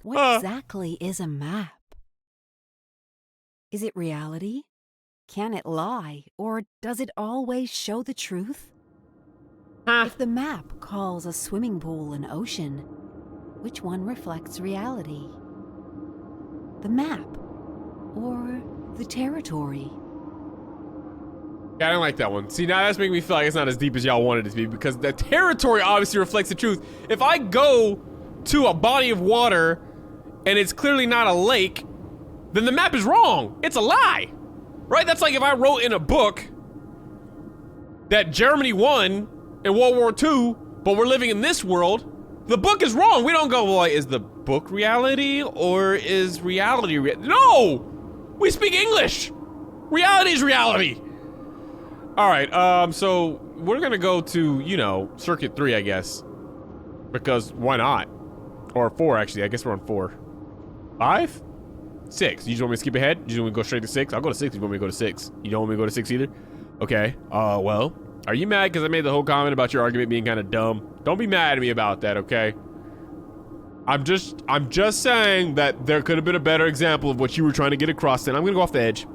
What exactly is a map? Is it reality? Can it lie? Or does it always show the truth? If the map calls a swimming pool an ocean, which one reflects reality? The map or the territory? Yeah, I don't like that one. See, now that's making me feel like it's not as deep as y'all wanted it to be, because the territory obviously reflects the truth. If I go to a body of water and it's clearly not a lake, then the map is wrong. It's a lie. Right? That's like if I wrote in a book that Germany won in World War II, but we're living in this world, the book is wrong. We don't go, well, is the book reality or is reality No! We speak English! Reality is reality! Alright, so we're gonna go to, you know, Circuit 3, I guess. Because why not? Or 4, actually. I guess we're on 4. 5? 6. You just want me to skip ahead? You just want me to go straight to 6? I'll go to 6 if you want me to go to 6. You don't want me to go to 6 either? Okay. Well, are you mad because I made the whole comment about your argument being kind of dumb? Don't be mad at me about that, okay? I'm just saying that there could have been a better example of what you were trying to get across, and I'm gonna go off the edge.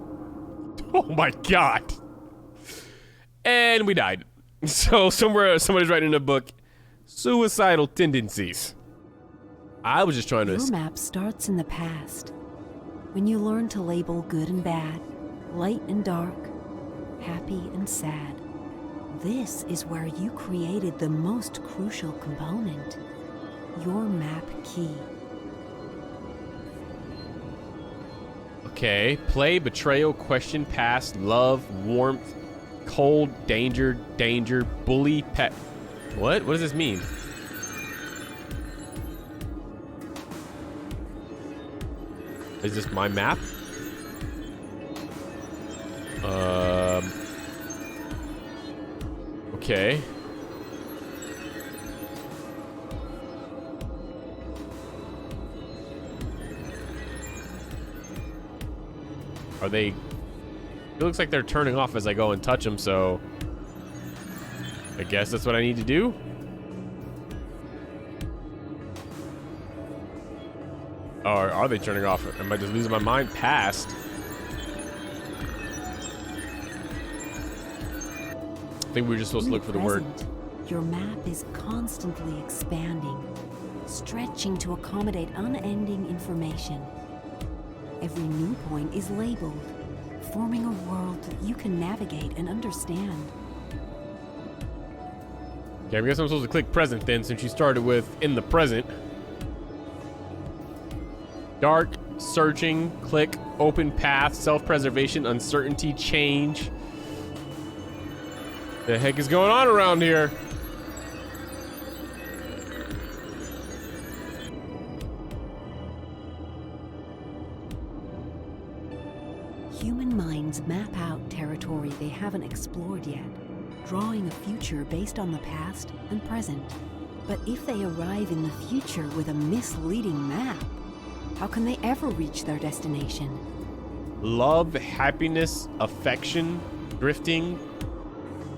Oh my god. And we died. So somebody's writing in a book, suicidal tendencies. I was just trying to... Your map starts in the past. When you learn to label good and bad, light and dark, happy and sad. This is where you created the most crucial component, your map key. Okay, play, betrayal, question, past, love, warmth, cold, danger, bully, pet. What does this mean? Is this my map? Okay. Are they... It looks like they're turning off as I go and touch them, so... I guess that's what I need to do? Or are they turning off? Am I just losing my mind? Past. I think we were just supposed to look for the word. Your map is constantly expanding, stretching to accommodate unending information. Every new point is labeled, forming a world that you can navigate and understand. Okay, I guess I'm supposed to click present then, since you started with in the present. Dark, searching, click, open path, self-preservation, uncertainty, change. The heck is going on around here? Human minds map out territory they haven't explored yet, drawing a future based on the past and present. But if they arrive in the future with a misleading map, how can they ever reach their destination? Love, happiness, affection, drifting,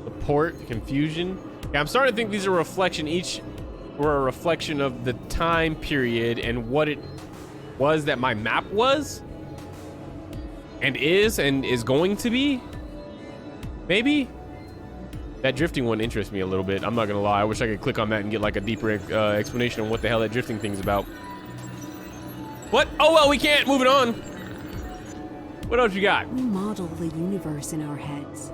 support, confusion. Yeah, I'm starting to think these are a reflection, each were a reflection of the time period and what it was that my map was and is going to be. Maybe? That drifting one interests me a little bit. I'm not gonna lie. I wish I could click on that and get like a deeper explanation on what the hell that drifting thing's about. What? Oh, well, we can't. Moving on. What else you got? We model the universe in our heads,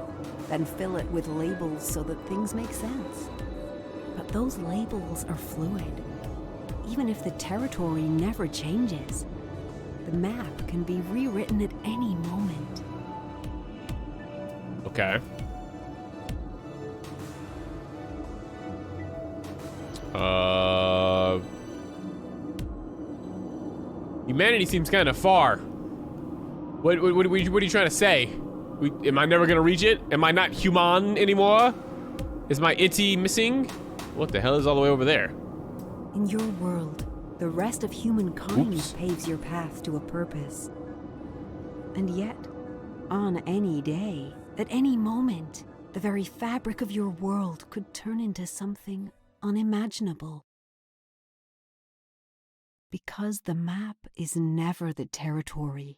then fill it with labels so that things make sense. But those labels are fluid. Even if the territory never changes, the map can be rewritten at any moment. Okay. Humanity seems kind of far. What are you trying to say? Am I never gonna reach it? Am I not human anymore? Is my itty missing? What the hell is all the way over there? In your world, the rest of humankind paves your path to a purpose. And yet, on any day, at any moment, the very fabric of your world could turn into something unimaginable. Because the map is never the territory.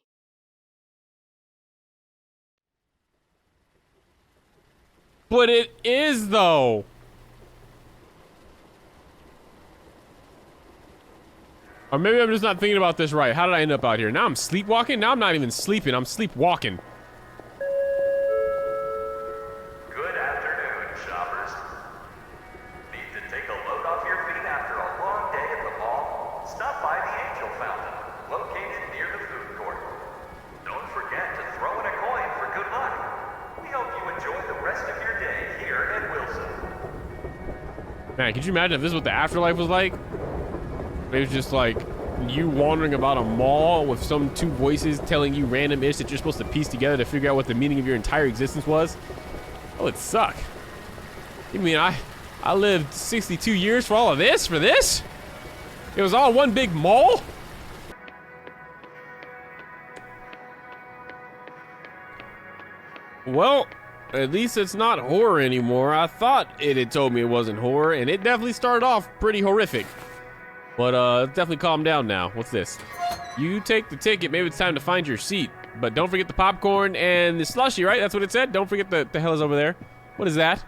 But it is, though. Or maybe I'm just not thinking about this right. How did I end up out here? Now I'm sleepwalking? Now I'm not even sleeping. I'm sleepwalking. Good afternoon, shoppers. Need to take a load off your feet after a long day at the mall? Stop by the Angel Fountain, located near the food court. Don't forget to throw in a coin for good luck. We hope you enjoy the rest of your day here at Wilson. Man, could you imagine if this is what the afterlife was like? It was just like you wandering about a mall with some two voices telling you random ish that you're supposed to piece together to figure out what the meaning of your entire existence was. Oh, it'd suck. You mean I lived 62 years for all of this? For this? It was all one big mall? Well, at least it's not horror anymore. I thought it had told me it wasn't horror, and it definitely started off pretty horrific. But it's definitely calmed down now. What's this? You take the ticket. Maybe it's time to find your seat. But don't forget the popcorn and the slushie, right? That's what it said? Don't forget the hell is over there. What is that?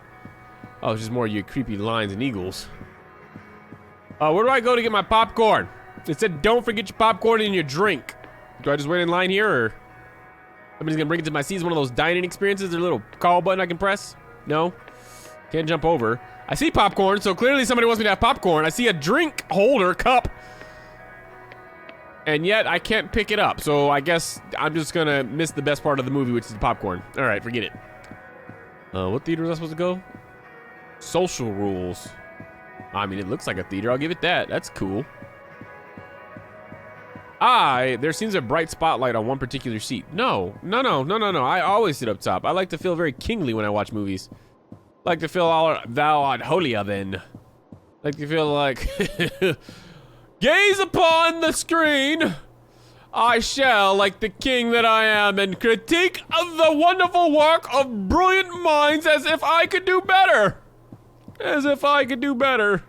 Oh, it's just more of your creepy lions and eagles. Where do I go to get my popcorn? It said don't forget your popcorn and your drink. Do I just wait in line here, or somebody's gonna bring it to my seat? Is one of those dining experiences? There's a little call button I can press? No? Can't jump over. I see popcorn, so clearly somebody wants me to have popcorn. I see a drink holder cup, and yet I can't pick it up. So I guess I'm just gonna miss the best part of the movie, which is the popcorn. All right, forget it. What theater was I supposed to go? Social Rules. I mean, it looks like a theater. I'll give it that. That's cool. There seems a bright spotlight on one particular seat. No. I always sit up top. I like to feel very kingly when I watch movies. Like to feel all thou art holier than. Like to feel like gaze upon the screen. I shall, like the king that I am, and critique of the wonderful work of brilliant minds as if I could do better. As if I could do better.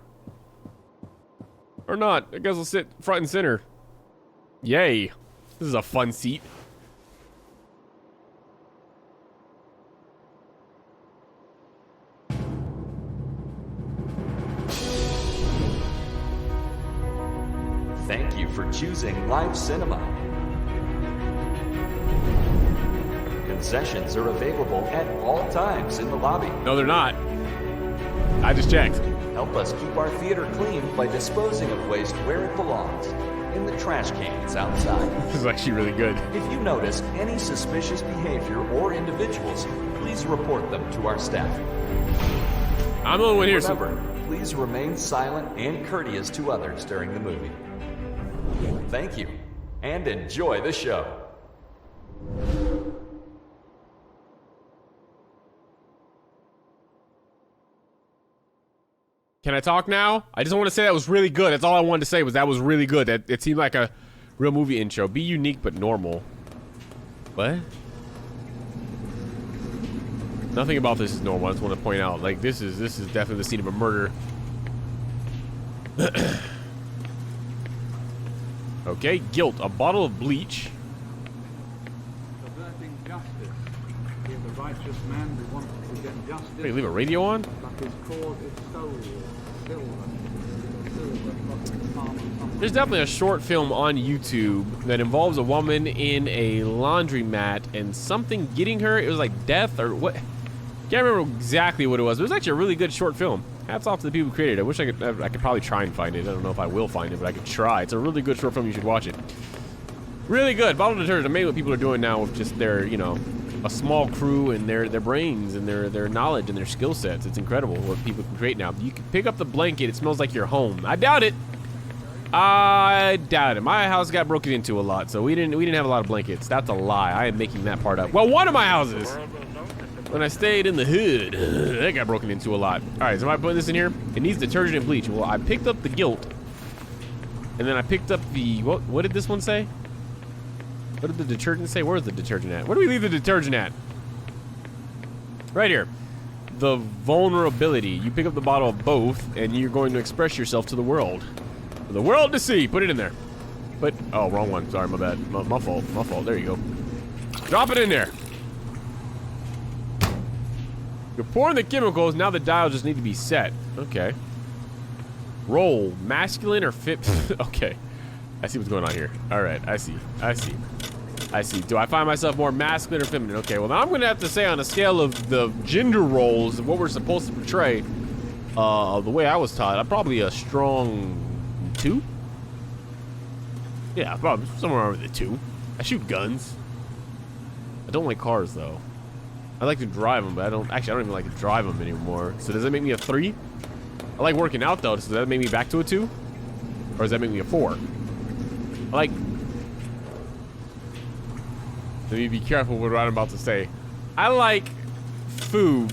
Or not. I guess I'll sit front and center. Yay. This is a fun seat. Thank you for choosing live cinema. Concessions are available at all times in the lobby. No, they're not. I just checked. Help us keep our theater clean by disposing of waste where it belongs, in the trash cans outside. This is actually really good. If you notice any suspicious behavior or individuals, please report them to our staff. I'm the only one here. Remember, please remain silent and courteous to others during the movie. Thank you, and enjoy the show. Can I talk now? I just want to say that was really good. That's all I wanted to say was that was really good. That it seemed like a real movie intro. Be unique but normal. What? Nothing about this is normal. I just want to point out, like, this is definitely the scene of a murder. Okay, guilt. A bottle of bleach. Averting justice. Here the righteous man who wants to get justice. Wait, leave a radio on? But his cause is soul, silver, not its palm or something. There's definitely a short film on YouTube that involves a woman in a laundromat and something getting her. It was like death or what? Can't remember exactly what it was. It was actually a really good short film. Hats off to the people who created it. I wish I could probably try and find it. I don't know if I will find it, but I could try. It's a really good short film. You should watch it. Really good. Bottle detergent. Amazing what people are doing now with just their, you know, a small crew and their brains and their knowledge and their skill sets. It's incredible what people can create now. You can pick up the blanket. It smells like your home. I doubt it. I doubt it. My house got broken into a lot, so we didn't have a lot of blankets. That's a lie. I am making that part up. Well, one of my houses, when I stayed in the hood, that got broken into a lot. All right, so am I putting this in here? It needs detergent and bleach. Well, I picked up the guilt, and then I picked up the what did this one say? What did the detergent say? Where's the detergent at? Where do we leave the detergent at? Right here. The vulnerability. You pick up the bottle of both, and you're going to express yourself to the world. For the world to see. Put it in there. But, oh, wrong one. Sorry, my bad. My fault. My fault. There you go. Drop it in there. You're pouring the chemicals. Now the dial just need to be set. Okay. Roll. Masculine or fit? Okay. I see what's going on here. All right. I see. I see. I see. Do I find myself more masculine or feminine? Okay. Well, now I'm going to have to say on a scale of the gender roles of what we're supposed to portray, the way I was taught, I'm probably a strong 2. Yeah, probably somewhere over the 2. I shoot guns. I don't like cars, though. I like to drive them, but I don't even like to drive them anymore. So does that make me a 3? I like working out, though. So does that make me back to a 2? Or does that make me a 4? I like... Let me be careful with what I'm about to say. I like food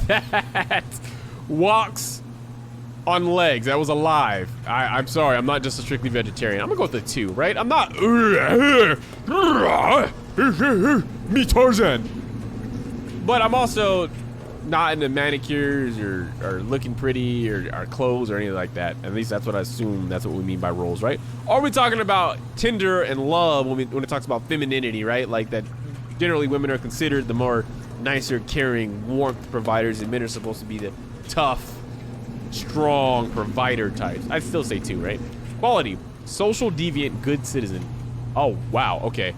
that walks on legs. That was alive. I'm sorry. I'm not just a strictly vegetarian. I'm gonna go with the 2, right? I'm not... Me Tarzan. But I'm also not into manicures or looking pretty or clothes or anything like that. At least that's what I assume. That's what we mean by roles, right? Are we talking about Tinder and love when it talks about femininity, right? Like that generally women are considered the more nicer, caring, warmth providers, and men are supposed to be the tough, strong provider types. I'd still say 2, right? Quality. Social deviant, good citizen. Oh, wow. Okay.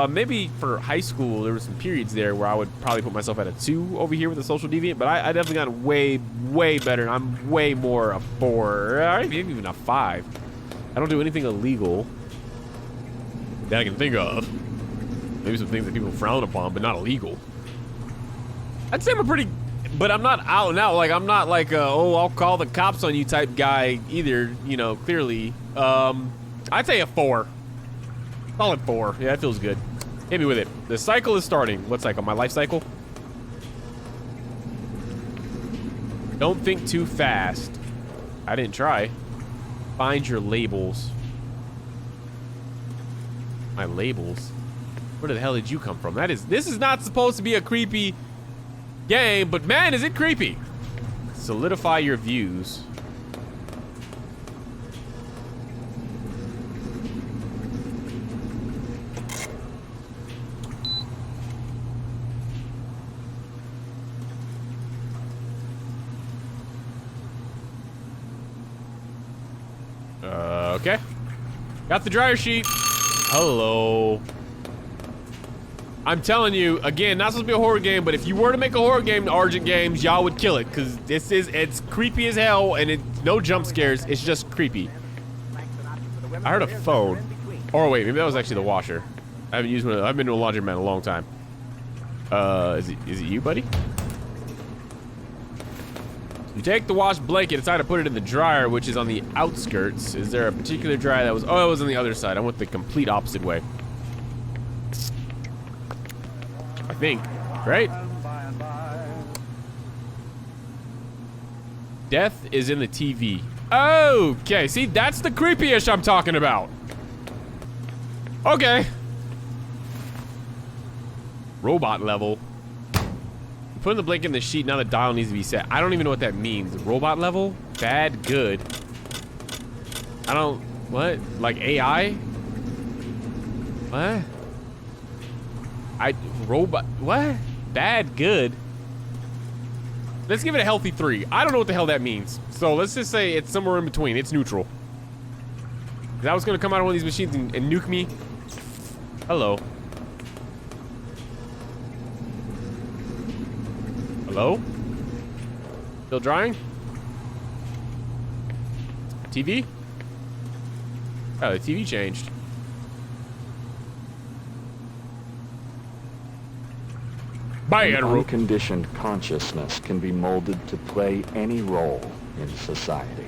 Maybe for high school, there were some periods there where I would probably put myself at a 2 over here with a social deviant, but I definitely got way, way better. I'm way more a 4, or maybe even a 5. I don't do anything illegal that I can think of. Maybe some things that people frown upon, but not illegal. I'd say I'm a pretty, but I'm not out and out. Like, I'm not like a, oh, I'll call the cops on you type guy either, you know, clearly. I'd say a 4. Solid 4. Yeah, that feels good. Hit me with it. The cycle is starting. What cycle? My life cycle? Don't think too fast. I didn't try. Find your labels. My labels? Where the hell did you come from? This is not supposed to be a creepy game, but man, is it creepy. Solidify your views. Okay. Got the dryer sheet. Hello. I'm telling you, again, not supposed to be a horror game, but if you were to make a horror game, Argent Games, y'all would kill it, because it's creepy as hell, and it's no jump scares, it's just creepy. I heard a phone. Or wait, maybe that was actually the washer. I haven't used one. I've been to a laundromat in a long time. Is it you, buddy? You take the wash blanket, decide to put it in the dryer, which is on the outskirts. Is there a particular dryer that was... Oh, it was on the other side. I went the complete opposite way. I think. Right? Death is in the TV. Okay, see, that's the creepy-ish I'm talking about. Okay. Robot level. Putting the blanket in the sheet, now the dial needs to be set. I don't even know what that means. Robot level? Bad, good. I don't... What? Like AI? What? Robot... What? Bad, good. Let's give it a healthy 3. I don't know what the hell that means. So let's just say it's somewhere in between. It's neutral. Is that what's going to come out of one of these machines and nuke me? Hello. Hello? Still drying? TV? Oh, the TV changed. An unconditioned consciousness can be molded to play any role in society.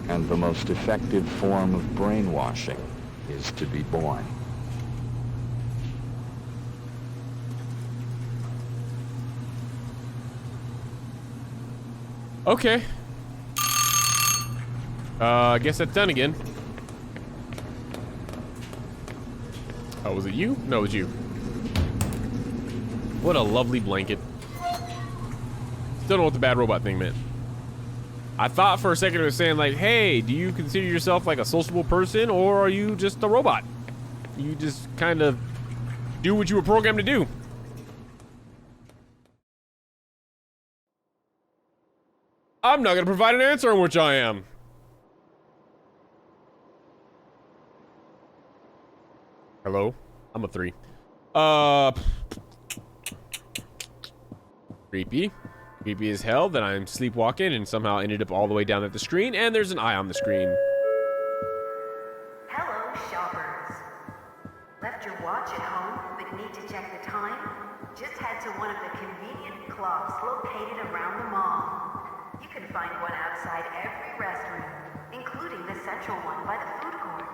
And the most effective form of brainwashing is to be born. Okay. I guess that's done again. Oh, was it you? No, it was you. What a lovely blanket. Still don't know what the bad robot thing meant. I thought for a second it was saying like, hey, do you consider yourself like a sociable person, or are you just a robot? You just kind of do what you were programmed to do. I'm not gonna provide an answer on which I am. Hello? I'm a 3. Creepy. Creepy as hell that I'm sleepwalking and somehow ended up all the way down at the screen, and there's an eye on the screen. Hello, shoppers. Left your watch at home, but need to check the time? Just head to one of the convenient clocks located around the mall. You can find one outside every restaurant, including the central one by the food court.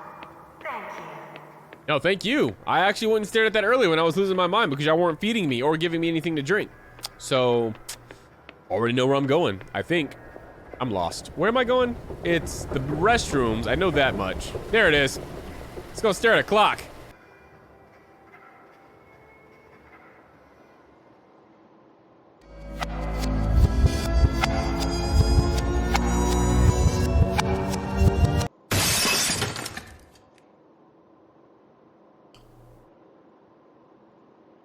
Thank you. No, thank you. I actually went and stared at that earlier when I was losing my mind because y'all weren't feeding me or giving me anything to drink. So, already know where I'm going, I think. I'm lost. Where am I going? It's the restrooms. I know that much. There it is. Let's go stare at a clock.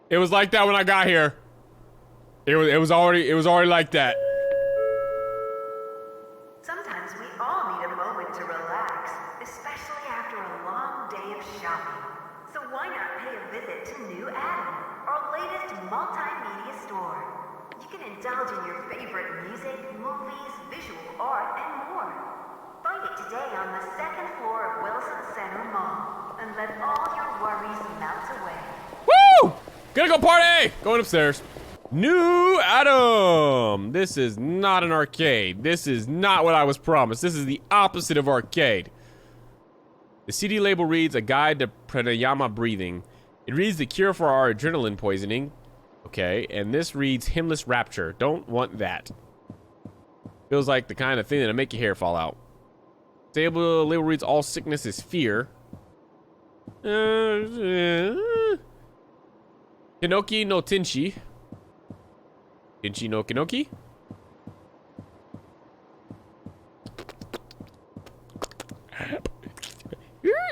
It was like that when I got here. It was already like that. Sometimes we all need a moment to relax, especially after a long day of shopping. So why not pay a visit to New Adam, our latest multimedia store? You can indulge in your favorite music, movies, visual art, and more. Find it today on the second floor of Wilson Center Mall, and let all your worries melt away. Woo! Gonna go party! Going upstairs. New Adam! This is not an arcade. This is not what I was promised. This is the opposite of arcade. The CD label reads, a guide to pranayama breathing. It reads the cure for our adrenaline poisoning. Okay, and this reads hymnless rapture. Don't want that. Feels like the kind of thing that'll make your hair fall out. Label reads, all sickness is fear. Hinoki no Tenshi. Tenshi no Kinoki?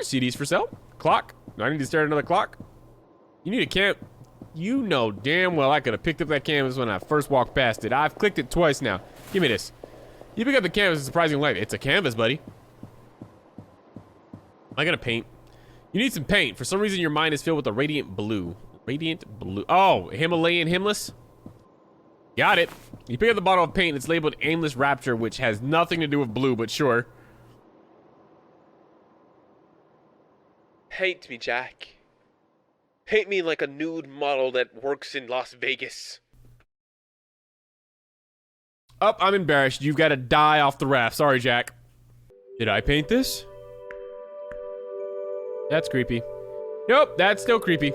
CDs for sale. Clock. Do I need to start another clock? You need a camp. You know damn well I could have picked up that canvas when I first walked past it. I've clicked it twice now. Give me this. You pick up the canvas, it's surprisingly light. It's a canvas, buddy. I gotta paint. You need some paint. For some reason, your mind is filled with a radiant blue. Radiant blue. Oh, Himalayan hymnless? Got it. You pick up the bottle of paint, it's labeled aimless rapture, which has nothing to do with blue, but sure. Paint me, Jack. Paint me like a nude model that works in Las Vegas. Oh, I'm embarrassed. You've got to die off the raft. Sorry, Jack. Did I paint this? That's creepy. Nope, that's still creepy.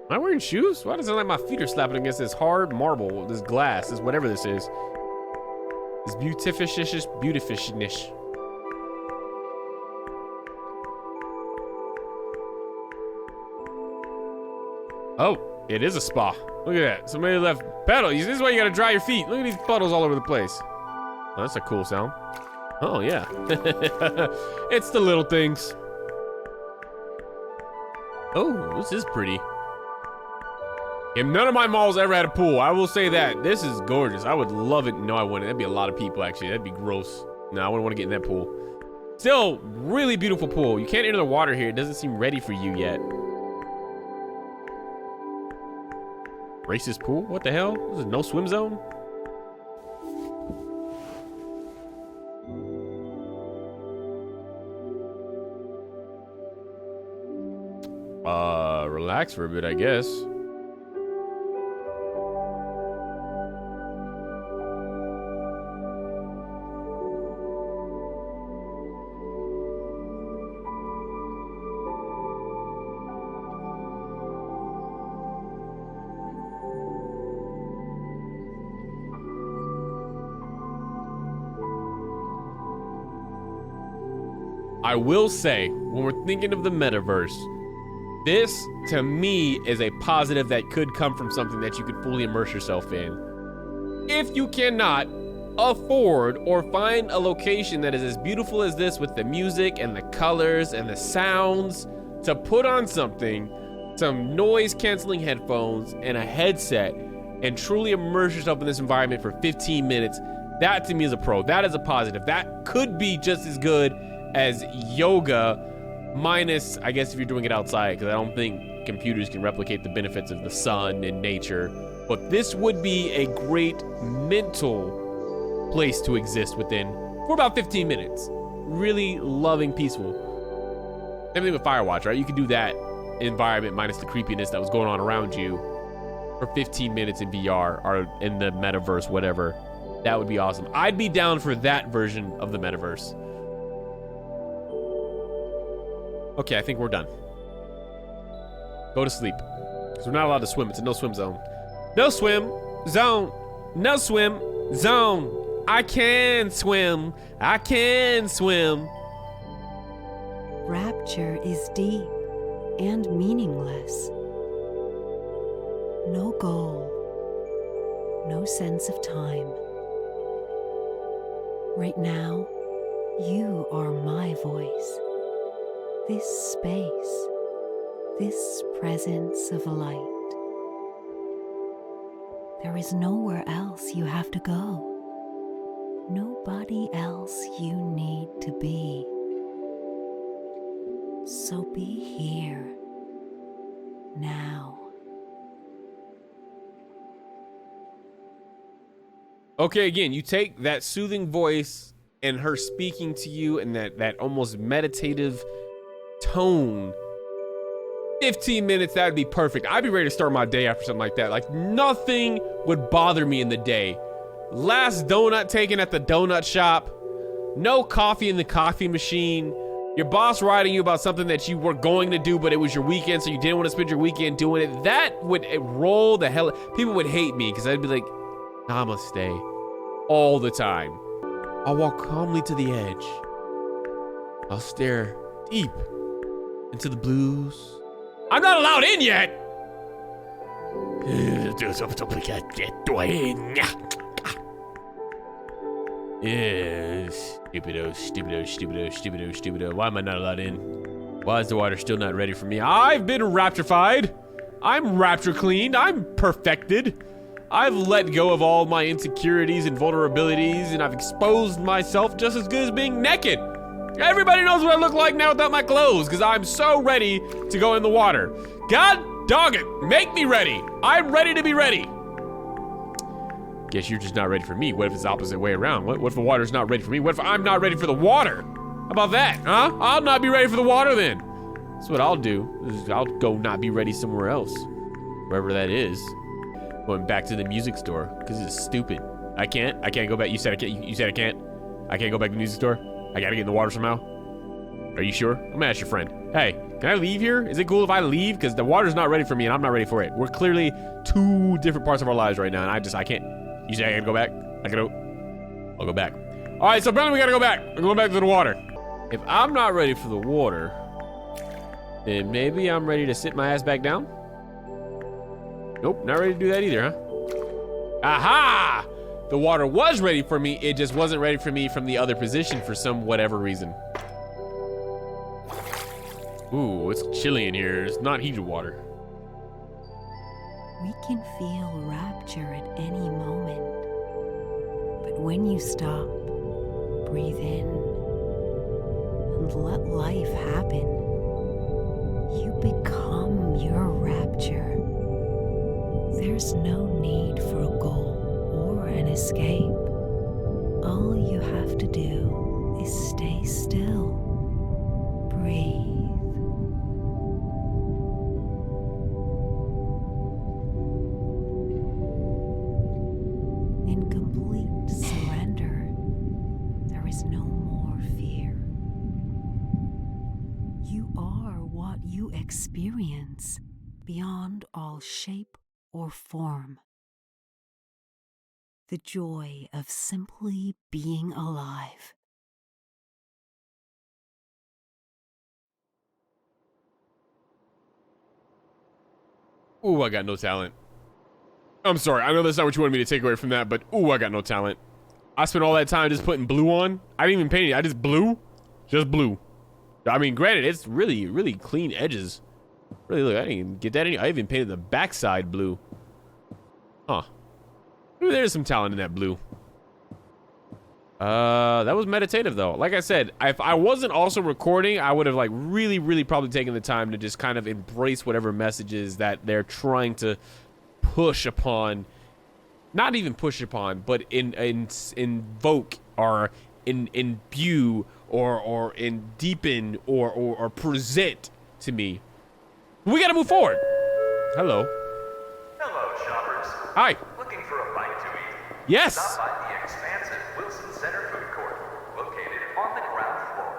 Am I wearing shoes? Why does it sound like my feet are slapping against this hard marble, this glass, this whatever this is? This beautifishness. Oh, it is a spa. Look at that. Somebody left pedal. This is why you gotta dry your feet. Look at these puddles all over the place. Oh, that's a cool sound. Oh, yeah. It's the little things. Oh, this is pretty. Yeah, none of my malls ever had a pool. I will say that. This is gorgeous. I would love it. No, I wouldn't. That'd be a lot of people, actually. That'd be gross. No, I wouldn't want to get in that pool. Still, really beautiful pool. You can't enter the water here. It doesn't seem ready for you yet. Racist pool? What the hell? This is no swim zone? Relax for a bit, I guess. I will say, when we're thinking of the metaverse, This, to me, is a positive that could come from something that you could fully immerse yourself in. If you cannot afford or find a location that is as beautiful as this with the music and the colors and the sounds to put on something, some noise-canceling headphones and a headset and truly immerse yourself in this environment for 15 minutes, that to me is a pro. That is a positive. That could be just as good as yoga, minus, I guess, if you're doing it outside, because I don't think computers can replicate the benefits of the sun and nature. But this would be a great mental place to exist within for about 15 minutes. Really loving, peaceful. Same thing with Firewatch, right? You can do that environment minus the creepiness that was going on around you for 15 minutes in VR or in the metaverse, whatever. That would be awesome. I'd be down for that version of the metaverse. Okay, I think we're done. Go to sleep. Because we're not allowed to swim. It's a no swim zone. No swim zone. No swim zone. I can swim. I can swim. Rapture is deep and meaningless. No goal, no sense of time. Right now, you are my voice. This space, this presence of light. There is nowhere else you have to go. Nobody else you need to be. So be here, now. Okay, again, you take that soothing voice and her speaking to you and that almost meditative tone. 15 minutes, that would be perfect. I'd be ready to start my day after something like that. Like, nothing would bother me in the day. Last donut taken at the donut shop. No coffee in the coffee machine. Your boss writing you about something that you were going to do, but it was your weekend, so you didn't want to spend your weekend doing it. That would roll the hell. People would hate me because I'd be like, namaste, all the time. I'll walk calmly to the edge. I'll stare deep into the blues. I'm not allowed in yet. Yes. Stupido. Why am I not allowed in? Why is the water still not ready for me? I've been raptrified. I'm rapture cleaned. I'm perfected. I've let go of all my insecurities and vulnerabilities, and I've exposed myself just as good as being naked. Everybody knows what I look like now without my clothes, because I'm so ready to go in the water. God dog it, make me ready. I'm ready to be ready. Guess you're just not ready for me. What if it's the opposite way around? What if the water's not ready for me? What if I'm not ready for the water? How about that, huh? I'll not be ready for the water then. That's what I'll do. I'll go not be ready somewhere else. Wherever that is. Going back to the music store, because it's stupid. I can't go back. You said I can't. You said I can't. I can't go back to the music store. I gotta get in the water somehow. Are you sure? I'm gonna ask your friend. Hey, can I leave here? Is it cool if I leave? Because the water's not ready for me and I'm not ready for it. We're clearly two different parts of our lives right now, and I can't. You say I gotta go back? I'll go back. All right, so apparently we gotta go back. We're going back to the water. If I'm not ready for the water, then maybe I'm ready to sit my ass back down? Nope, not ready to do that either, huh? Aha! The water was ready for me, it just wasn't ready for me from the other position for some whatever reason. Ooh, it's chilly in here. It's not heated water. We can feel rapture at any moment. But when you stop, breathe in, and let life happen, you become your rapture. There's no need for a goal or an escape. All you have to do is stay still. Breathe. In complete surrender, there is no more fear. You are what you experience beyond all shape or form. The joy of simply being alive. Ooh, I got no talent. I'm sorry, I know that's not what you wanted me to take away from that, but ooh, I got no talent. I spent all that time just putting blue on. I didn't even paint it, I just blue. Just blue. I mean, granted, it's really, really clean edges. Really, look, I didn't even get that any. I even painted the backside blue. Huh. Maybe there's some talent in that blue. That was meditative though. Like I said, if I wasn't also recording, I would have like really probably taken the time to just kind of embrace whatever messages that they're trying to push upon. Not even push upon, but invoke or imbue or deepen or present to me. We gotta move forward. Hello. Hello, shoppers. Hi. Looking for a bite to eat? Yes. Stop by the expansive Wilson Center Food Court, located on the ground floor.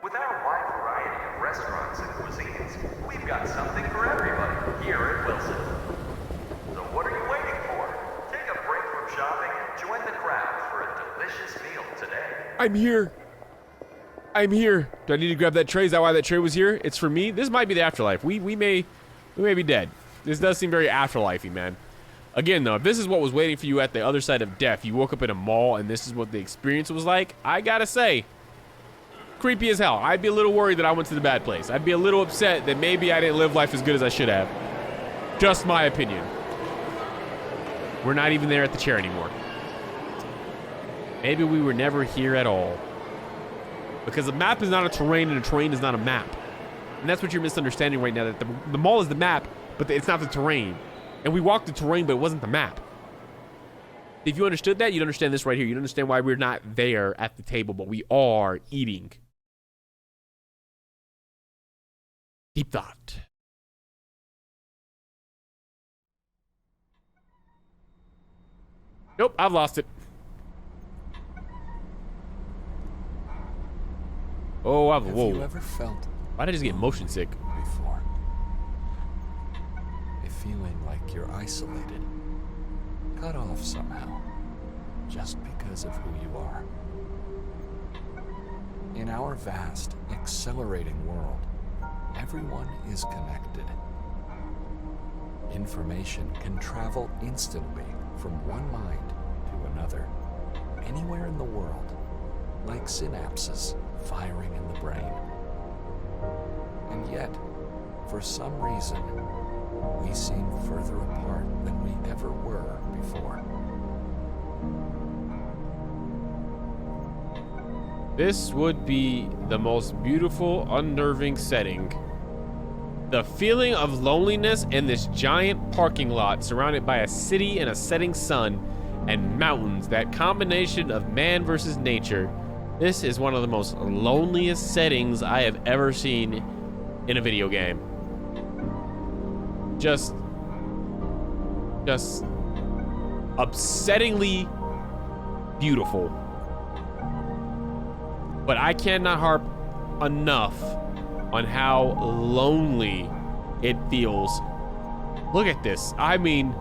With our wide variety of restaurants and cuisines, we've got something for everybody here at Wilson. So what are you waiting for? Take a break from shopping and join the crowd for a delicious meal today. I'm here. I'm here. Do I need to grab that tray? Is that why that tray was here? It's for me. This might be the afterlife. We may be dead. This does seem very afterlifey, man. Again, though, if this is what was waiting for you at the other side of death, you woke up in a mall and this is what the experience was like, I gotta say, creepy as hell. I'd be a little worried that I went to the bad place. I'd be a little upset that maybe I didn't live life as good as I should have. Just my opinion. We're not even there at the chair anymore. Maybe we were never here at all. Because a map is not a terrain and a terrain is not a map. And that's what you're misunderstanding right now, that the mall is the map, but it's not the terrain. And we walked the terrain, but it wasn't the map. If you understood that, you'd understand this right here. You'd understand why we're not there at the table, but we are eating. Deep thought. Nope, I've lost it. Oh, whoa. Have you ever felt Why did I just get motion sick? before? A feeling like you're isolated, cut off somehow, just because of who you are. In our vast, accelerating world, everyone is connected. Information can travel instantly from one mind to another, anywhere in the world, like synapses firing in the brain. And yet, for some reason, we seem further apart than we ever were before. This would be the most beautiful, unnerving setting. The feeling of loneliness in this giant parking lot surrounded by a city and a setting sun and mountains, that combination of man versus nature. This is one of the most loneliest settings I have ever seen in a video game. Just upsettingly beautiful. But I cannot harp enough on how lonely it feels. Look at this. I mean,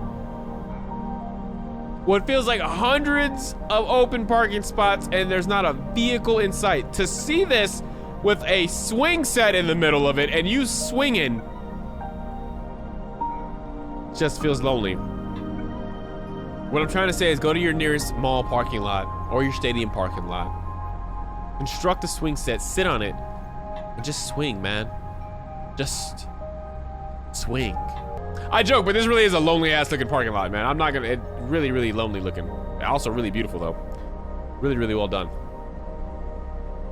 what feels like hundreds of open parking spots and there's not a vehicle in sight. To see this with a swing set in the middle of it and you swinging just feels lonely. What I'm trying to say is go to your nearest mall parking lot or your stadium parking lot. Construct a swing set, sit on it, and just swing, man. Just swing. I joke, but this really is a lonely ass looking parking lot, man. I'm not gonna, really lonely looking. Also really beautiful though. Really well done.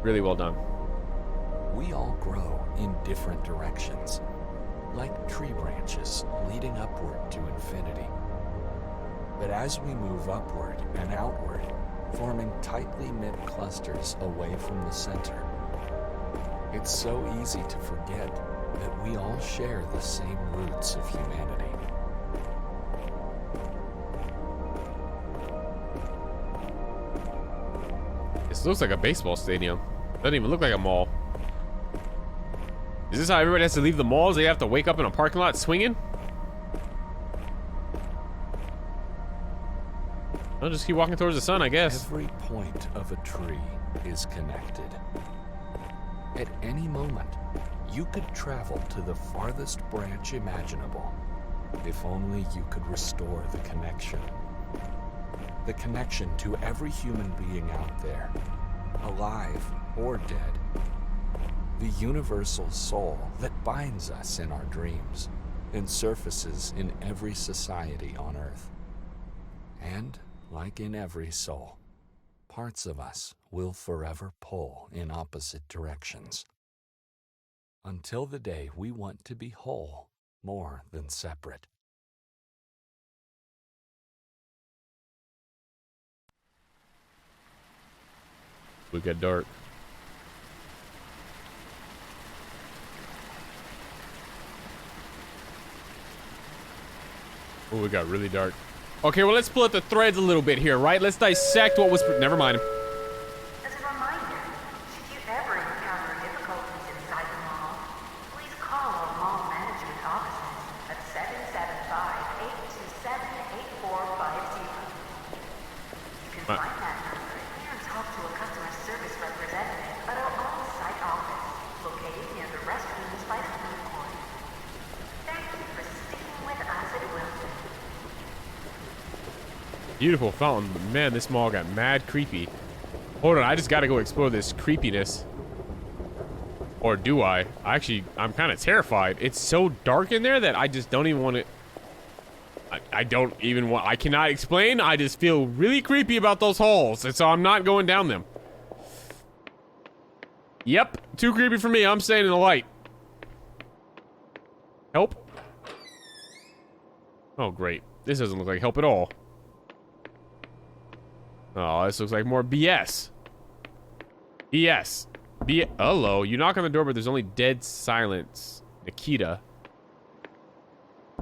Really well done. We all grow in different directions, like tree branches leading upward to infinity. But as we move upward and outward, forming tightly knit clusters away from the center, it's so easy to forget that we all share the same roots of humanity. This looks like a baseball stadium. Doesn't even look like a mall. Is this how everybody has to leave the malls? They have to wake up in a parking lot swinging? I'll just keep walking towards the sun, I guess. Every point of a tree is connected. At any moment, You could travel to the farthest branch imaginable, if only you could restore the connection. The connection to every human being out there, alive or dead. The universal soul that binds us in our dreams and surfaces in every society on Earth. And, like in every soul, parts of us will forever pull in opposite directions. Until the day we want to be whole more than separate. We got dark. Oh, we got really dark. Okay, well, let's split the threads a little bit here, right? Let's dissect what was... Never mind. As a reminder, should you ever encounter difficulties inside the mall, please call our mall management offices at 775-827-8450. You can find that number and talk to a customer service representative at our on-site office, located near the restrooms by the food court. Thank you for sticking with us at Wilson. Beautiful fountain, but man, this mall got mad creepy. Hold on, I just gotta go explore this creepiness. Or do I? Actually, I'm kind of terrified. It's so dark in there that I just don't even want to... I don't even want... I cannot explain. I just feel really creepy about those halls, and so I'm not going down them. Yep, too creepy for me. I'm staying in the light. Help? Oh, great. This doesn't look like help at all. Oh, this looks like more BS. BS. Hello. You knock on the door, but there's only dead silence. Nikita.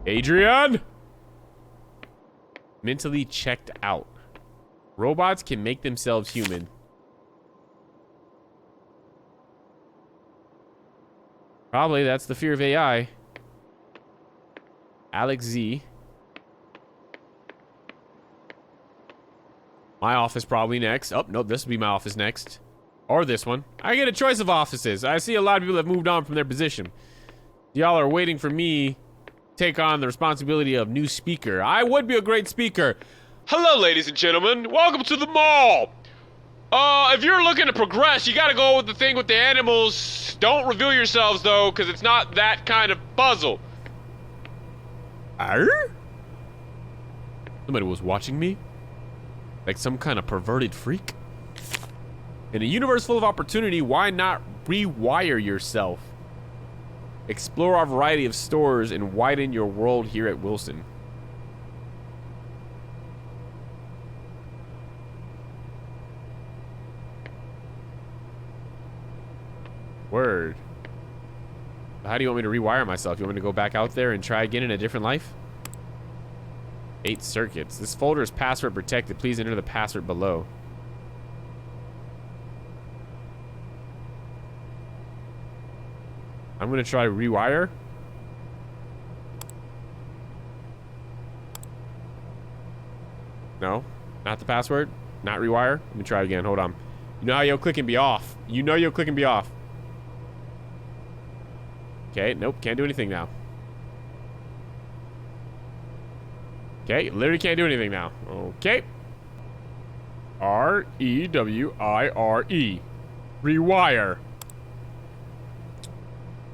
Adrian? Mentally checked out. Robots can make themselves human. Probably that's the fear of AI. Alex Z. My office probably next. Oh, nope, this will be my office next. Or this one. I get a choice of offices. I see a lot of people have moved on from their position. Y'all are waiting for me to take on the responsibility of new speaker. I would be a great speaker. Hello, ladies and gentlemen. Welcome to the mall. If you're looking to progress, you gotta go with the thing with the animals. Don't reveal yourselves, though, because it's not that kind of puzzle. Arr? Somebody was watching me? Like some kind of perverted freak? In a universe full of opportunity, why not rewire yourself? Explore our variety of stores and widen your world here at Wilson. Word. How do you want me to rewire myself? You want me to go back out there and try again in a different life? 8 circuits. This folder is password protected. Please enter the password below. I'm gonna try rewire. No, not the password. Not rewire. Let me try again. Hold on. You know how you'll click and be off. You know you'll click and be off. Okay, nope, can't do anything now. Okay, literally can't do anything now. Okay. R-E-W-I-R-E. Rewire.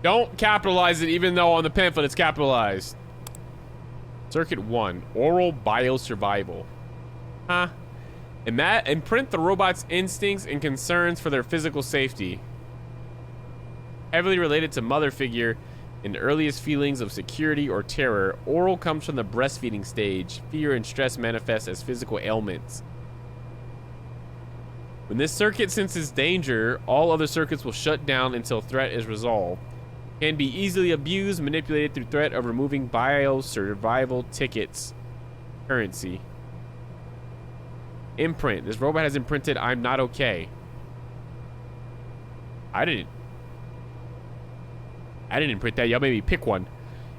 Don't capitalize it even though on the pamphlet it's capitalized. Circuit 1. Oral biosurvival. Huh? Imprint the robot's instincts and concerns for their physical safety. Heavily related to mother figure and earliest feelings of security or terror, oral comes from the breastfeeding stage. Fear and stress manifest as physical ailments. When this circuit senses danger, all other circuits will shut down until threat is resolved. Can be easily abused, manipulated through threat of removing biosurvival tickets. Currency. Imprint. This robot has imprinted, I'm not okay. I didn't imprint that. Y'all made me pick one.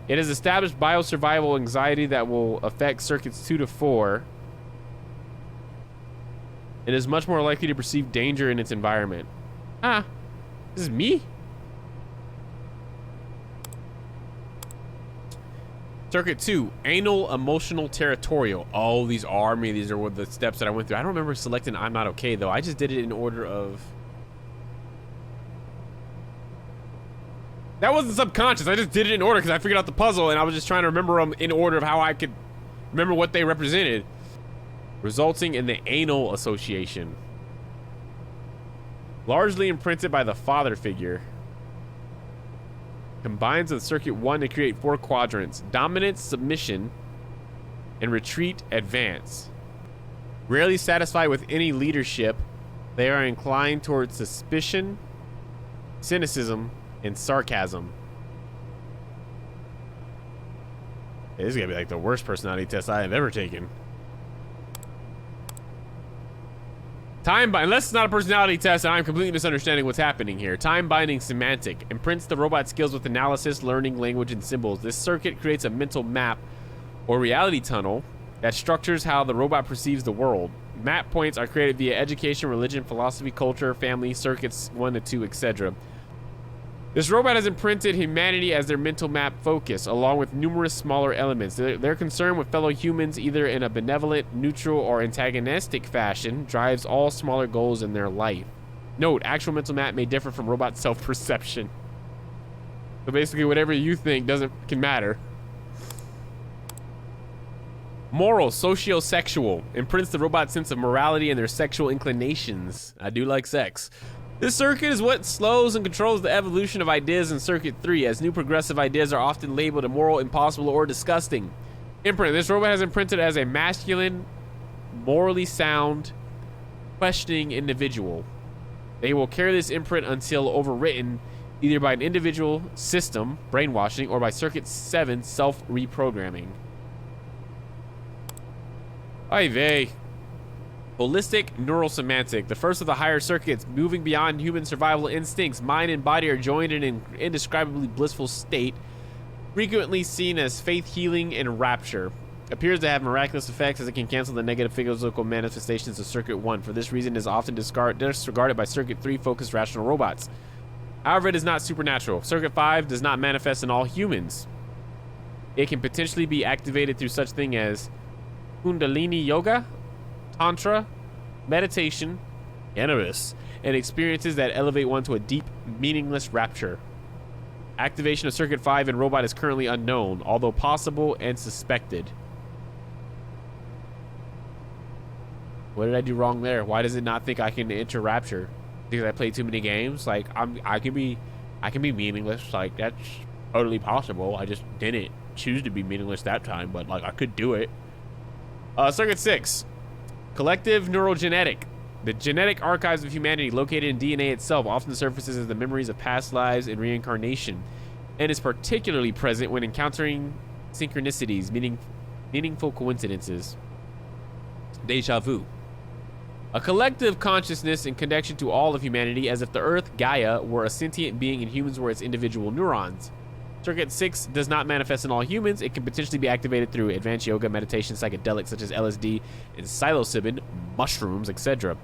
It has established biosurvival anxiety that will affect circuits 2 to 4. It is much more likely to perceive danger in its environment. Ah, this is me? Circuit 2, anal, emotional, territorial. Oh, these are me. These are the steps that I went through. I don't remember selecting I'm not okay, though. I just did it in order of... That wasn't subconscious. I just did it in order because I figured out the puzzle, and I was just trying to remember them in order of how I could remember what they represented. Resulting in the anal association. Largely imprinted by the father figure. Combines with circuit 1 to create 4 quadrants: dominance, submission, and retreat, advance. Rarely satisfied with any leadership, they are inclined towards suspicion, cynicism, and sarcasm. This is gonna be like the worst personality test I have ever taken. Unless it's not a personality test and I'm completely misunderstanding what's happening here. Time-binding semantic. Imprints the robot skills with analysis, learning, language, and symbols. This circuit creates a mental map or reality tunnel that structures how the robot perceives the world. Map points are created via education, religion, philosophy, culture, family, circuits 1 to 2, etc. This robot has imprinted humanity as their mental map focus, along with numerous smaller elements. Their concern with fellow humans, either in a benevolent, neutral, or antagonistic fashion, drives all smaller goals in their life. Note, actual mental map may differ from robot self-perception. So basically, whatever you think can matter. Moral, socio-sexual. Imprints the robot's sense of morality and their sexual inclinations. I do like sex. This circuit is what slows and controls the evolution of ideas in Circuit 3, as new progressive ideas are often labeled immoral, impossible, or disgusting. Imprint. This robot has imprinted as a masculine, morally sound, questioning individual. They will carry this imprint until overwritten, either by an individual system, brainwashing, or by Circuit 7, self-reprogramming. Ay vey. Holistic neurosemantic. The first of the higher circuits, moving beyond human survival instincts. Mind and body are joined in an indescribably blissful state, frequently seen as faith healing and rapture. Appears to have miraculous effects as it can cancel the negative physical manifestations of Circuit 1. For this reason, it is often disregarded by Circuit 3 focused rational robots. However, it is not supernatural. Circuit 5 does not manifest in all humans. It can potentially be activated through such thing as Kundalini Yoga, Tantra, meditation, cannabis, and experiences that elevate one to a deep, meaningless rapture. Activation of Circuit 5 in robot is currently unknown, although possible and suspected. What did I do wrong there? Why does it not think I can enter rapture? Because I played too many games? Like, I can be meaningless. Like, that's totally possible. I just didn't choose to be meaningless that time, but like I could do it. Circuit 6. Collective neurogenetic. The genetic archives of humanity located in DNA itself often surfaces as the memories of past lives and reincarnation, and is particularly present when encountering synchronicities, meaning meaningful coincidences. Deja vu. A collective consciousness in connection to all of humanity, as if the Earth, Gaia, were a sentient being and humans were its individual neurons. Circuit 6 does not manifest in all humans. It can potentially be activated through advanced yoga, meditation, psychedelics such as LSD and psilocybin, mushrooms, etc.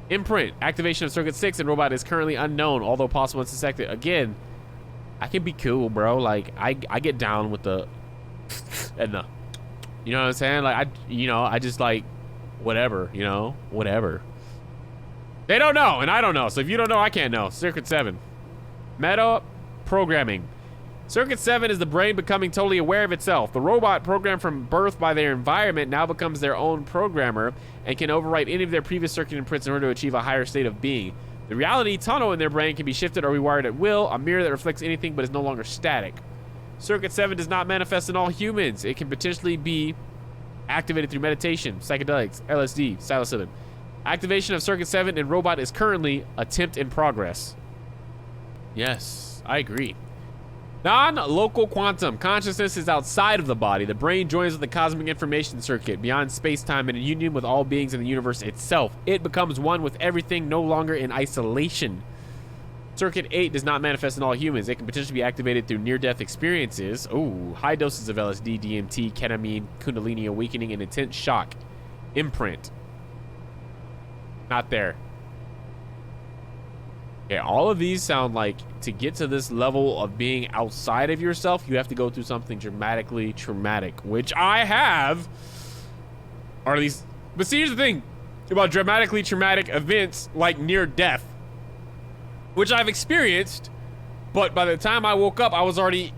Imprint. Activation of Circuit 6 in robot is currently unknown, although possible and suspected. Again, I can be cool, bro. Like, I get down with the and the, you know what I'm saying? Like, I just like, whatever, whatever. They don't know, and I don't know. So if you don't know, I can't know. Circuit 7. Meta programming. Circuit 7 is the brain becoming totally aware of itself. The robot, programmed from birth by their environment, now becomes their own programmer and can overwrite any of their previous circuit imprints in order to achieve a higher state of being. The reality tunnel in their brain can be shifted or rewired at will, a mirror that reflects anything but is no longer static. Circuit 7 does not manifest in all humans. It can potentially be activated through meditation, psychedelics, LSD, psilocybin. Activation of Circuit 7 in robot is currently attempt in progress. Yes, I agree. Non-local quantum. Consciousness is outside of the body. The brain joins with the cosmic information circuit beyond space-time and in union with all beings in the universe itself. It becomes one with everything, no longer in isolation. Circuit 8 does not manifest in all humans. It can potentially be activated through near-death experiences. Ooh, high doses of LSD, DMT, ketamine, Kundalini awakening, and intense shock. Imprint. Not there. Okay, all of these sound like to get to this level of being outside of yourself, you have to go through something dramatically traumatic, which I have. Or at least, but see, here's the thing about dramatically traumatic events like near death, which I've experienced, but by the time I woke up, I was already,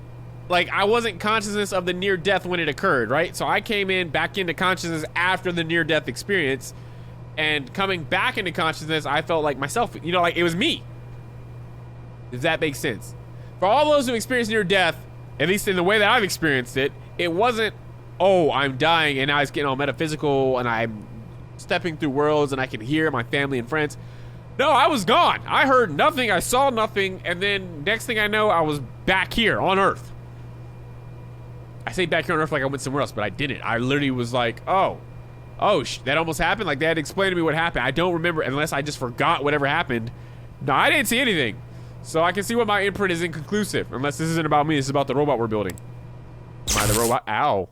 like, I wasn't consciousness of the near death when it occurred, right? So I came back into consciousness after the near death experience, and coming back into consciousness, I felt like myself, you know, like it was me. Does that make sense? For all those who experience near death, at least in the way that I've experienced it, it wasn't, oh, I'm dying and I was getting all metaphysical and I'm stepping through worlds and I can hear my family and friends. No, I was gone. I heard nothing. I saw nothing. And then next thing I know, I was back here on Earth. I say back here on Earth like I went somewhere else, but I didn't. I literally was like, oh, that almost happened? Like they had to explain to me what happened. I don't remember unless I just forgot whatever happened. No, I didn't see anything. So I can see what my imprint is inconclusive. Unless this isn't about me. This is about the robot we're building. Am I the robot? Ow.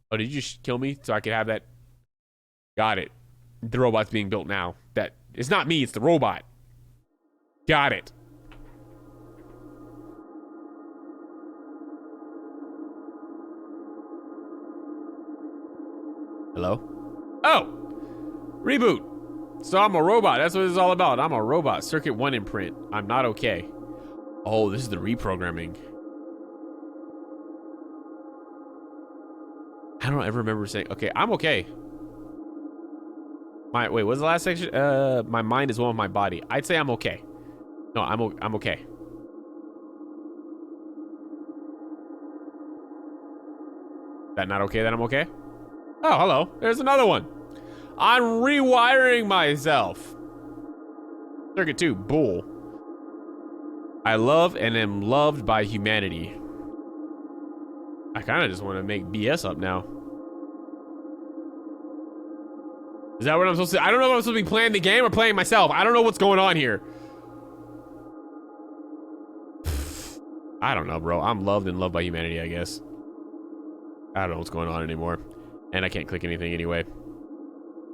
Oh, did you just kill me so I could have that? Got it. The robot's being built now. That it's not me, it's the robot. Got it. Hello? Oh! Reboot. So I'm a robot. That's what it's all about. I'm a robot. Circuit 1 imprint. I'm not okay. Oh, this is the reprogramming. I don't ever remember saying, okay, I'm okay. Wait, what was the last section? My mind is one with my body. I'd say I'm okay. No, I'm okay. That not okay that I'm okay? Oh, hello. There's another one. I'm rewiring myself. Circuit 2, bull. I love and am loved by humanity. I kind of just want to make BS up now. Is that what I'm supposed to? I don't know if I'm supposed to be playing the game or playing myself. I don't know what's going on here. I don't know, bro. I'm loved and loved by humanity, I guess. I don't know what's going on anymore. And I can't click anything anyway.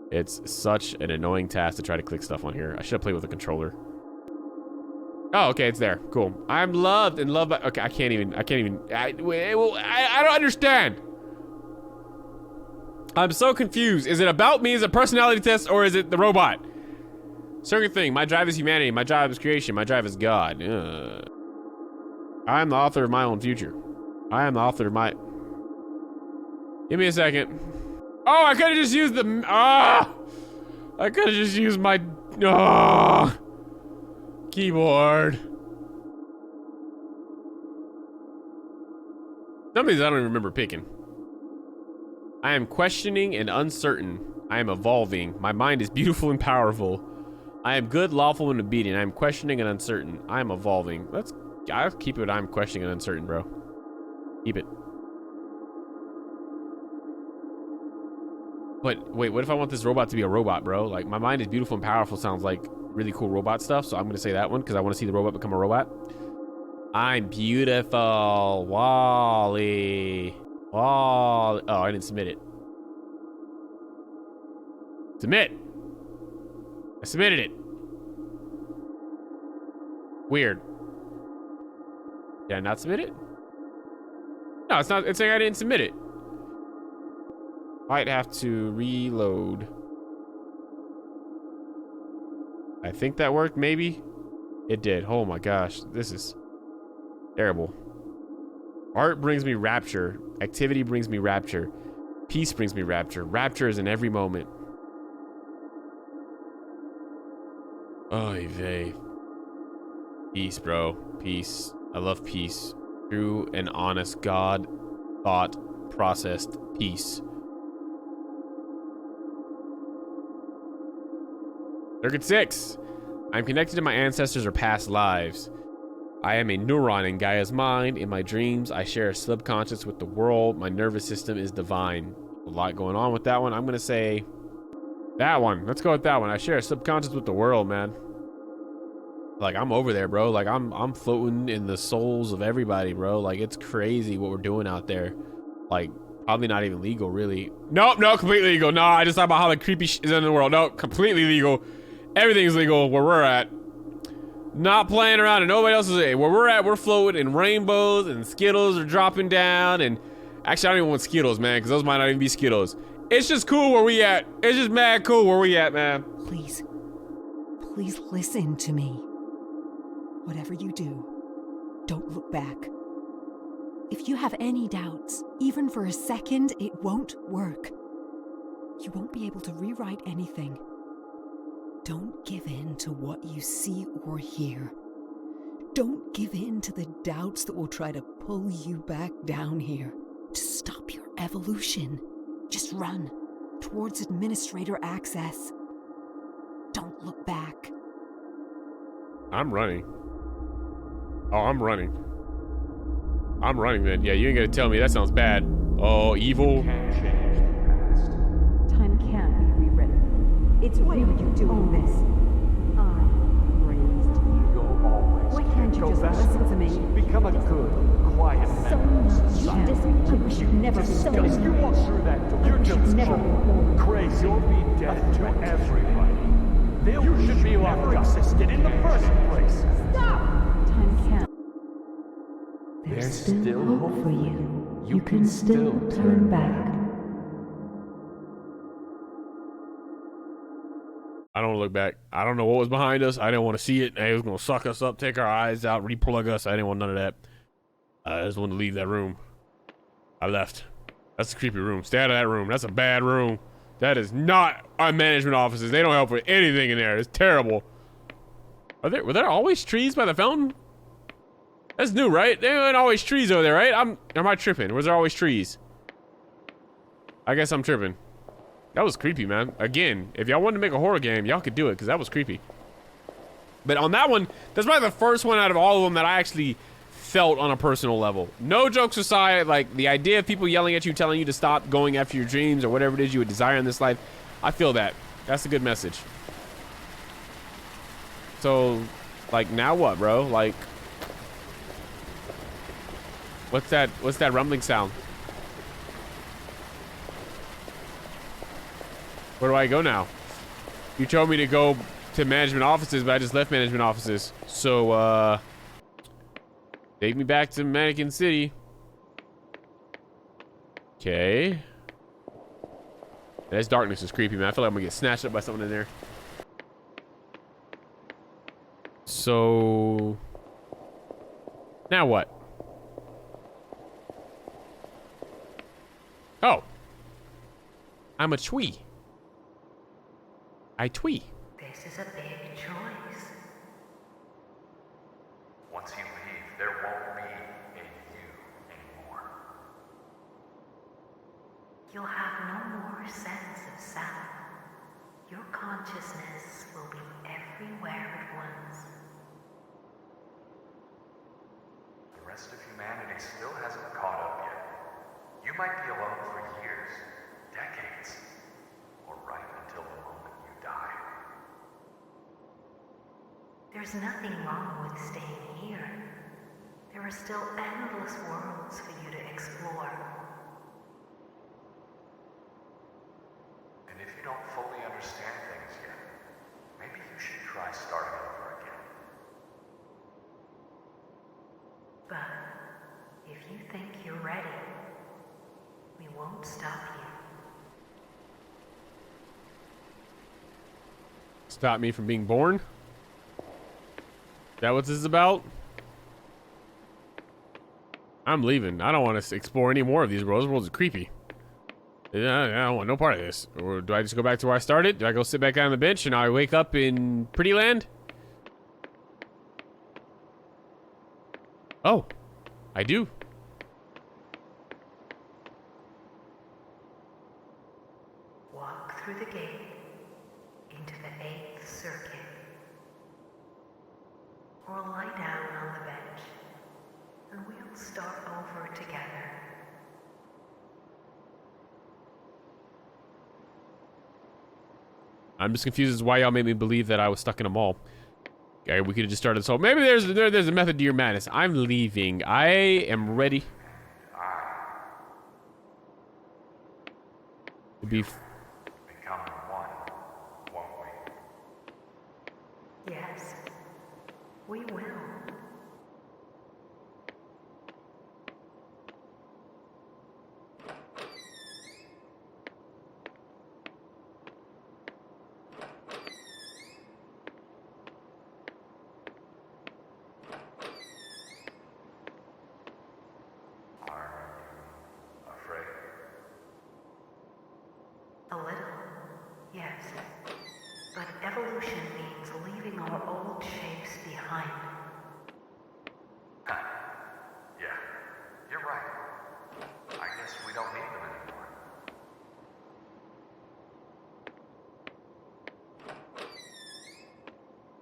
It's such an annoying task to try to click stuff on here. I should have played with a controller. Oh, okay, it's there. Cool. I'm loved and loved by... Okay, I can't even... I don't understand. I'm so confused. Is it about me as a personality test or is it the robot? Circuit thing. My drive is humanity. My drive is creation. My drive is God. I am the author of my own future. I am the author of my... Give me a second. Oh, I could have just used the... I could have just used my... keyboard. Some of these I don't even remember picking. I am questioning and uncertain. I am evolving. My mind is beautiful and powerful. I am good, lawful, and obedient. I am questioning and uncertain. I am evolving. I'll keep it. I'm questioning and uncertain, bro. Keep it. But wait, what if I want this robot to be a robot, bro? Like, my mind is beautiful and powerful sounds like really cool robot stuff, so I'm gonna say that one because I want to see the robot become a robot. I'm beautiful, Wally. Oh, I didn't submit it. Submit. I submitted it. Weird. Did I not submit it? No, it's not. It's saying I didn't submit it. Might have to reload. I think that worked, maybe? It did. Oh my gosh. This is terrible. Art brings me rapture. Activity brings me rapture. Peace brings me rapture. Rapture is in every moment. Oy vey. Peace, bro. Peace. I love peace. True and honest God thought processed peace. Circuit 6. I'm connected to my ancestors or past lives. I am a neuron in Gaia's mind. In my dreams, I share a subconscious with the world. My nervous system is divine. A lot going on with that one. I'm gonna say that one. Let's go with that one. I share a subconscious with the world, man. Like, I'm over there, bro. Like, I'm floating in the souls of everybody, bro. Like, it's crazy what we're doing out there. Like, probably not even legal, really. Nope, no, completely legal. No, I just thought about how the creepy shit is in the world. No, completely legal. Everything's legal where we're at. Not playing around, and nobody else is. Where we're at, we're floating in rainbows, and Skittles are dropping down, and actually, I don't even want Skittles, man, because those might not even be Skittles. It's just cool where we at. It's just mad cool where we at, man. Please, please listen to me. Whatever you do, don't look back. If you have any doubts, even for a second, it won't work. You won't be able to rewrite anything. Don't give in to what you see or hear. Don't give in to the doubts that will try to pull you back down here, to stop your evolution. Just run towards administrator access. Don't look back. I'm running. Oh, I'm running. I'm running, then. Yeah, you ain't gonna tell me. That sounds bad. Oh, evil. Time can't be rewritten. It's why are you doing this? I raised you. You're always. Why can't you just listen to me? Become a good, quiet So member of much. society. I wish you'd never Disgust. been You born. walk through that door. You're just never been born. crazy. You'll be dead to everybody. You should be locked up. Existed in the first place. Time can't. There's still hope for you. You can still turn back. I don't look back. I don't know what was behind us. I didn't want to see it. It was gonna suck us up, take our eyes out, replug us. I didn't want none of that. I just wanted to leave that room. I left. That's a creepy room. Stay out of that room. That's a bad room. That is not our management offices. They don't help with anything in there. It's terrible. Were there always trees by the fountain? That's new, right? There weren't always trees over there, right? Am I tripping? Was there always trees? I guess I'm tripping. That was creepy, man. Again, if y'all wanted to make a horror game, y'all could do it, because that was creepy. But on that one, that's probably the first one out of all of them that I actually felt on a personal level. No jokes aside, like the idea of people yelling at you, telling you to stop going after your dreams or whatever it is you would desire in this life, I feel that. That's a good message. So, like, now what, bro? Like, what's that rumbling sound? Where do I go now? You told me to go to management offices, but I just left management offices. So, take me back to Mannequin City. Okay. This darkness is creepy, man. I feel like I'm gonna get snatched up by someone in there. So, now what? Oh. I'm a twee. I twee. This is a big choice. Once you leave, there won't be a you anymore. You'll have no more sense of self. Your consciousness will be everywhere at once. The rest of humanity still hasn't caught up yet. You might be alone for years, decades, or right until the moment you die. There's nothing wrong with staying here. There are still endless worlds for you to explore. And if you don't fully understand things yet, maybe you should try starting over again. But if you think you're ready, we won't stop you. Stop me from being born? Is that what this is about? I'm leaving. I don't want to explore any more of these worlds. These worlds are creepy. Yeah, I don't want no part of this. Or do I just go back to where I started? Do I go sit back down on the bench and I wake up in Pretty Land? Oh, I do. Walk through the gate into the 8th circuit. Or lie down on the bench, and we'll start over together. I'm just confused as to why y'all made me believe that I was stuck in a mall. Okay, we could have just started this whole. Maybe there's a method to your madness. I'm leaving. I am ready to be. Become one, won't we? Yes, We will. Afraid. A little, yes. But evolution means leaving our old shapes behind. Yeah, you're right. I guess we don't need them anymore.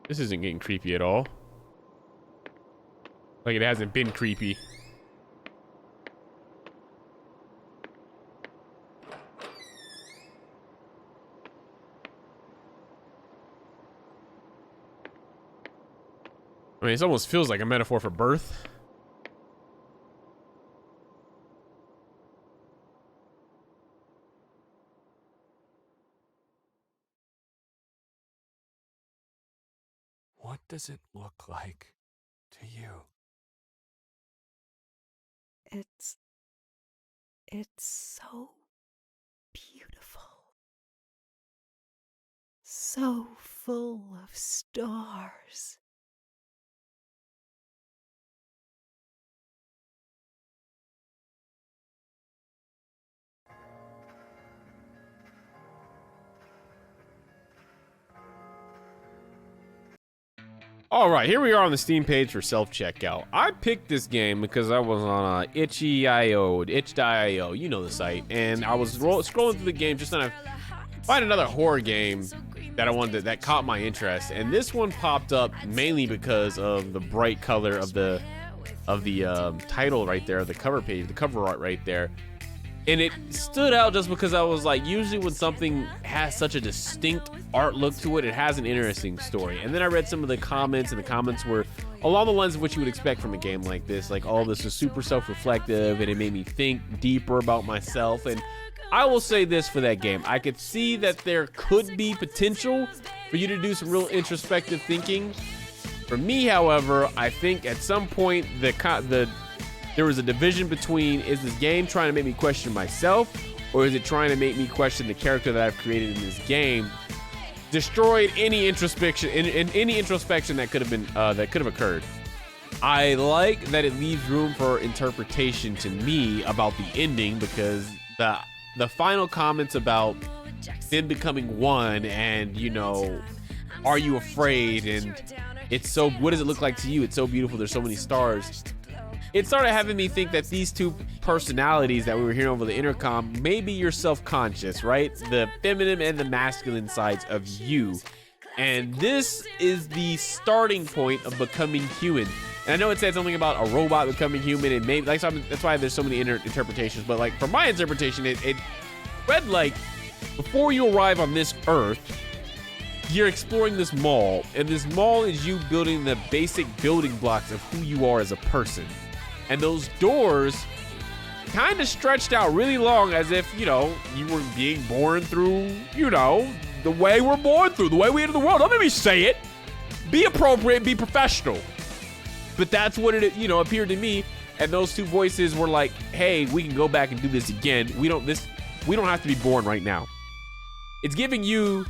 This isn't getting creepy at all. Like it hasn't been creepy. I mean, this almost feels like a metaphor for birth. What does it look like to you? It's so beautiful. So full of stars. All right, here we are on the Steam page for self-checkout. I picked this game because I was on itch.io, you know the site, and I was scrolling through the game just trying to find another horror game that I wanted that caught my interest, and this one popped up mainly because of the bright color of the title right there, the cover page, the cover art right there. And it stood out just because I was like, usually when something has such a distinct art look to it, it has an interesting story. And then I read some of the comments, and the comments were along the lines of what you would expect from a game like this. Like, oh, this is super self-reflective, and it made me think deeper about myself. And I will say this for that game. I could see that there could be potential for you to do some real introspective thinking. For me, however, I think at some point there was a division between, is this game trying to make me question myself, or is it trying to make me question the character that I've created in this game? Destroyed any introspection, any introspection that could have been that could have occurred. I like that it leaves room for interpretation to me about the ending, because the final comments about them becoming one, and you know, are you afraid? And it's so, what does it look like to you? It's so beautiful. There's so many stars. It started having me think that these two personalities that we were hearing over the intercom, maybe you're self-conscious, right? The feminine and the masculine sides of you. And this is the starting point of becoming human. And I know it said something about a robot becoming human, and maybe like, that's why there's so many interpretations. But like, from my interpretation, it read like, before you arrive on this earth, you're exploring this mall, and this mall is you building the basic building blocks of who you are as a person. And those doors kind of stretched out really long, as if, you know, you were being born through, you know, the way we're born through, the way we enter the world. Don't let me say it. Be appropriate, be professional. But that's what it, you know, appeared to me. And those two voices were like, hey, we can go back and do this again. We don't have to be born right now. It's giving you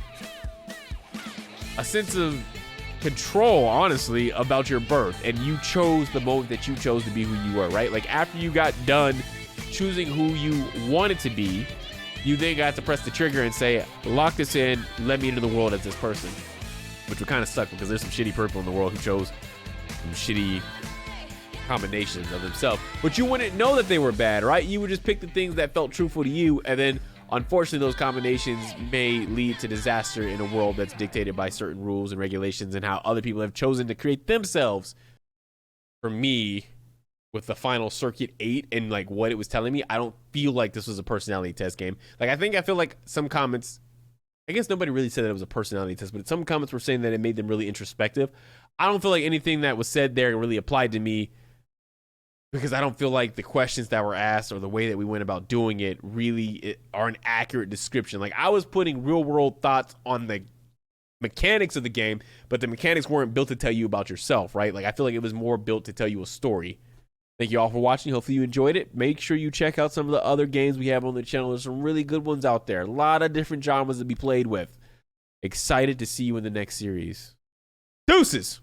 a sense of control, honestly, about your birth, and you chose the moment that you chose to be who you were, right? Like, after you got done choosing who you wanted to be, you then got to press the trigger and say, lock this in, let me into the world as this person, which would kind of suck because there's some shitty people in the world who chose some shitty combinations of themselves, but you wouldn't know that they were bad, right? You would just pick the things that felt truthful to you, and then unfortunately, those combinations may lead to disaster in a world that's dictated by certain rules and regulations and how other people have chosen to create themselves. For me, with the final Circuit 8 and like what it was telling me, I don't feel like this was a personality test game. Like, I feel like some comments, I guess nobody really said that it was a personality test, but some comments were saying that it made them really introspective. I don't feel like anything that was said there really applied to me, because I don't feel like the questions that were asked or the way that we went about doing it really are an accurate description. Like, I was putting real world thoughts on the mechanics of the game, but the mechanics weren't built to tell you about yourself, right? Like, I feel like it was more built to tell you a story. Thank you all for watching. Hopefully you enjoyed it. Make sure you check out some of the other games we have on the channel. There's some really good ones out there. A lot of different genres to be played with. Excited to see you in the next series. Deuces!